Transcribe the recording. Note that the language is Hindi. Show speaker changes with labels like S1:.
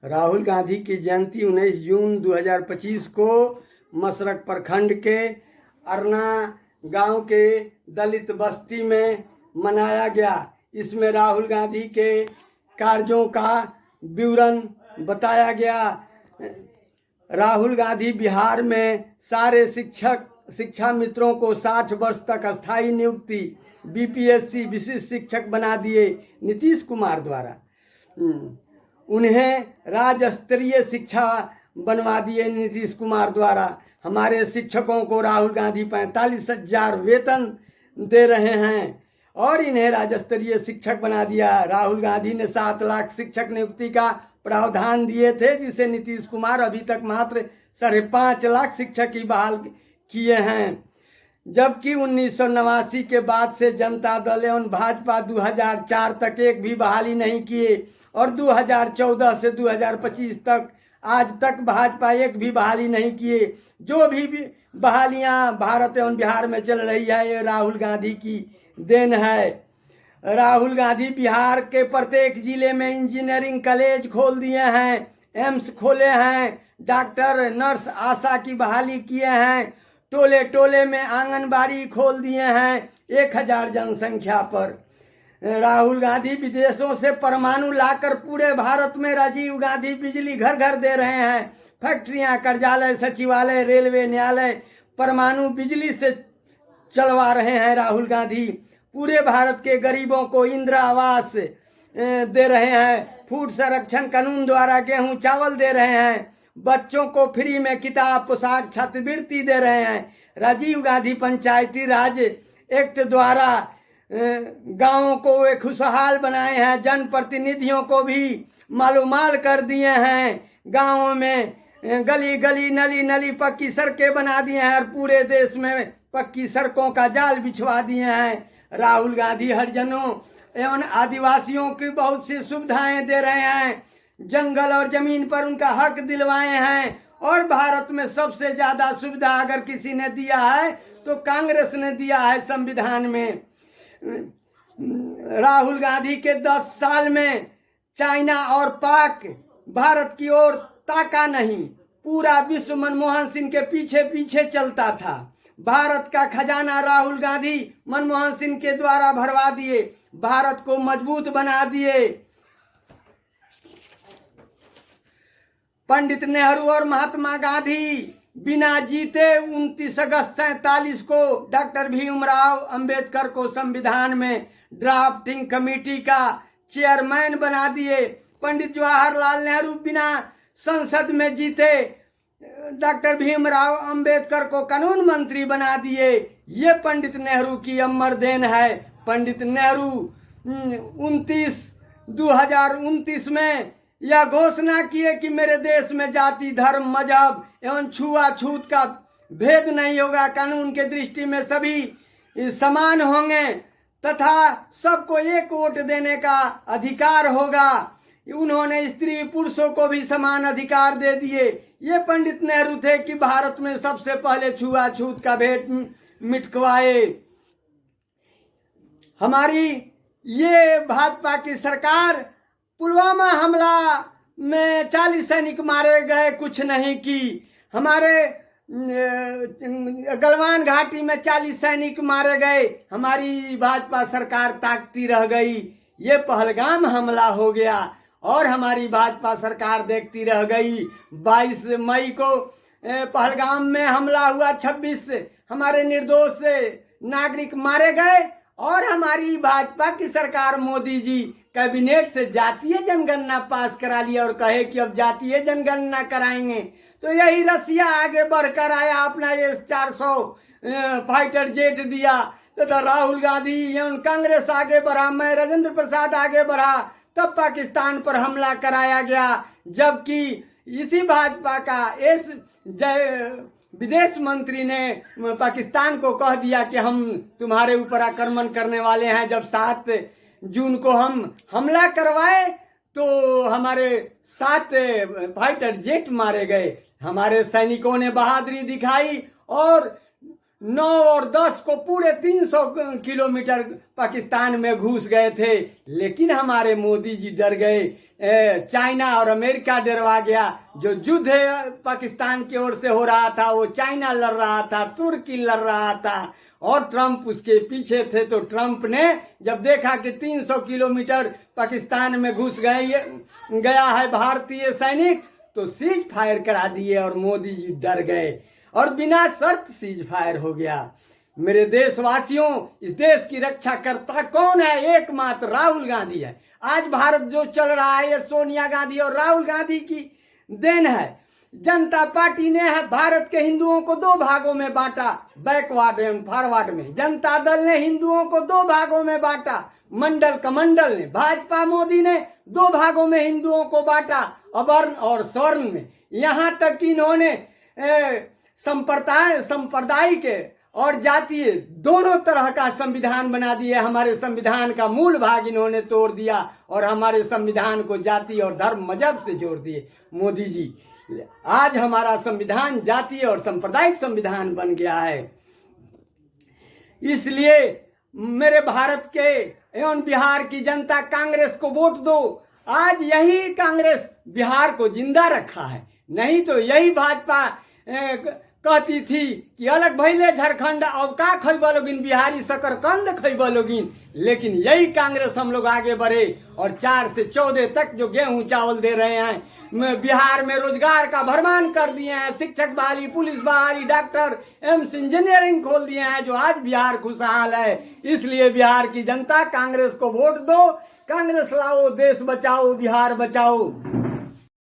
S1: राहुल गांधी की जयंती 19 जून 2025 को मशरक प्रखंड के अरना गांव के दलित बस्ती में मनाया गया। इसमें राहुल गांधी के कार्यों का विवरण बताया गया। राहुल गांधी बिहार में सारे शिक्षा मित्रों को 60 वर्ष तक अस्थायी नियुक्ति बीपीएससी विशिष्ट शिक्षक बना दिए नीतीश कुमार द्वारा। उन्हें राज्य स्तरीय शिक्षा बनवा दिए नीतीश कुमार द्वारा। हमारे शिक्षकों को राहुल गांधी 45,000 वेतन दे रहे हैं और इन्हें राज्य स्तरीय शिक्षक बना दिया। राहुल गांधी ने 7 लाख शिक्षक नियुक्ति का प्रावधान दिए थे, जिसे नीतीश कुमार अभी तक मात्र 5.5 लाख शिक्षक ही बहाल किए हैं। जबकि 1989 के बाद से जनता दल एवं भाजपा 2004 तक एक भी बहाली नहीं किए और 2014 से 2025 तक आज तक भाजपा एक भी बहाली नहीं किए। जो भी बहालियां भारत एवं बिहार में चल रही है, ये राहुल गांधी की देन है। राहुल गांधी बिहार के प्रत्येक जिले में इंजीनियरिंग कॉलेज खोल दिए हैं, एम्स खोले हैं, डॉक्टर नर्स आशा की बहाली किए हैं, टोले टोले में आंगनबाड़ी खोल दिए हैं 1000 जनसंख्या पर। राहुल गांधी विदेशों से परमाणु लाकर पूरे भारत में राजीव गांधी बिजली घर घर दे रहे हैं। फैक्ट्रियां, कार्यालय, सचिवालय, रेलवे, न्यायालय परमाणु बिजली से चलवा रहे हैं राहुल गांधी। पूरे भारत के गरीबों को इंदिरा आवास दे रहे हैं। फूड संरक्षण कानून द्वारा गेहूं चावल दे रहे हैं। बच्चों को फ्री में किताब, पोशाक, छात्रवृत्ति दे रहे हैं। राजीव गांधी पंचायती राज एक्ट द्वारा गांवों को वे खुशहाल बनाए हैं। जनप्रतिनिधियों को भी मालूमाल कर दिए हैं। गांवों में गली गली, नली नली पक्की सड़कें बना दिए हैं और पूरे देश में पक्की सड़कों का जाल बिछवा दिए हैं। राहुल गांधी हरिजनों एवं आदिवासियों की बहुत सी सुविधाएं दे रहे हैं। जंगल और जमीन पर उनका हक दिलवाए हैं और भारत में सबसे ज्यादा सुविधा अगर किसी ने दिया है तो कांग्रेस ने दिया है संविधान में। राहुल गांधी के 10 साल में चाइना और पाक भारत की ओर ताका नहीं। पूरा विश्व मनमोहन सिंह के पीछे पीछे चलता था। भारत का खजाना राहुल गांधी मनमोहन सिंह के द्वारा भरवा दिए, भारत को मजबूत बना दिए। पंडित नेहरू और महात्मा गांधी बिना जीते 29 अगस्त 47 को डॉक्टर भीमराव अंबेडकर को संविधान में ड्राफ्टिंग कमेटी का चेयरमैन बना दिए। पंडित जवाहरलाल नेहरू बिना संसद में जीते डॉक्टर भीमराव अंबेडकर को कानून मंत्री बना दिए। ये पंडित नेहरू की अमर देन है। पंडित नेहरू 2029 में यह घोषणा किए कि मेरे देश में जाति, धर्म, मजहब एवं छुआछूत का भेद नहीं होगा। कानून के दृष्टि में सभी समान होंगे तथा सबको एक वोट देने का अधिकार होगा। उन्होंने स्त्री पुरुषों को भी समान अधिकार दे दिए। ये पंडित नेहरू थे कि भारत में सबसे पहले छुआछूत का भेद मिटवाए। हमारी ये भाजपा की सरकार पुलवामा हमला में 40 सैनिक मारे गए, कुछ नहीं की। हमारे गलवान घाटी में 40 सैनिक मारे गए, हमारी भाजपा सरकार ताकती रह गई। ये पहलगाम हमला हो गया और हमारी भाजपा सरकार देखती रह गई। 22 मई को पहलगाम में हमला हुआ, 26 हमारे निर्दोष नागरिक मारे गए और हमारी भाजपा की सरकार मोदी जी कैबिनेट से जातीय जनगणना पास करा लिया और कहे कि अब जातीय जनगणना कराएंगे। तो यही रसिया आगे बढ़कर आया, अपना ये 400 फाइटर जेट दिया। तो राहुल गांधी एवं कांग्रेस आगे बढ़ा, मैं राजेंद्र प्रसाद आगे बढ़ा, तब पाकिस्तान पर हमला कराया गया। जबकि इसी भाजपा का इस विदेश मंत्री ने पाकिस्तान को कह दिया कि हम तुम्हारे ऊपर आक्रमण करने वाले हैं। जब 7 जून को हम हमला करवाए तो हमारे 7 फाइटर जेट मारे गए। हमारे सैनिकों ने बहादुरी दिखाई और 9 और 10 को पूरे 300 किलोमीटर पाकिस्तान में घुस गए थे, लेकिन हमारे मोदी जी डर गए। चाइना और अमेरिका डरवा गया। जो युद्ध पाकिस्तान की ओर से हो रहा था वो चाइना लड़ रहा था, तुर्की लड़ रहा था और ट्रंप उसके पीछे थे। तो ट्रंप ने जब देखा कि 300 किलोमीटर पाकिस्तान में घुस गया है भारतीय सैनिक, तो सीज फायर करा दिए और मोदी जी डर गए और बिना शर्त सीज फायर हो गया। मेरे देशवासियों, इस देश की रक्षा करता कौन है? एकमात्र राहुल गांधी है। आज भारत जो चल रहा है ये सोनिया गांधी और राहुल गांधी की देन है। जनता पार्टी ने है भारत के हिंदुओं को 2 भागों में बांटा, बैकवर्ड एवं फॉरवर्ड में। जनता दल ने हिंदुओं को 2 भागों में बांटा, मंडल कमंडल ने। भाजपा मोदी ने 2 भागों में हिंदुओं को बांटा, अवर्ण और स्वर्ण में। यहां तक कि इन्होंने सांप्रदायिक और जातीय दोनों तरह का संविधान बना दिया। हमारे संविधान का मूल भाग इन्होंने तोड़ दिया और हमारे संविधान को जाति और धर्म मजहब से जोड़ दिए मोदी जी। आज हमारा संविधान जातीय और सांप्रदायिक संविधान बन गया है। इसलिए मेरे भारत के एवं बिहार की जनता, कांग्रेस को वोट दो। आज यही कांग्रेस बिहार को जिंदा रखा है, नहीं तो यही भाजपा कहती थी कि अलग भैले झारखंड, अब का खैबा लोगिन, बिहारी शकरकंद खैबा लोगिन। लेकिन यही कांग्रेस हम लोग आगे बढ़े और 4 से 14 तक जो गेहूं चावल दे रहे हैं, बिहार में रोजगार का भरमान कर दिए हैं, शिक्षक बहाली, पुलिस बहाली, डॉक्टर, एम्स, इंजीनियरिंग खोल दिए हैं, जो आज बिहार खुशहाल है। इसलिए बिहार की जनता, कांग्रेस को वोट दो। कांग्रेस लाओ, देश बचाओ, बिहार बचाओ।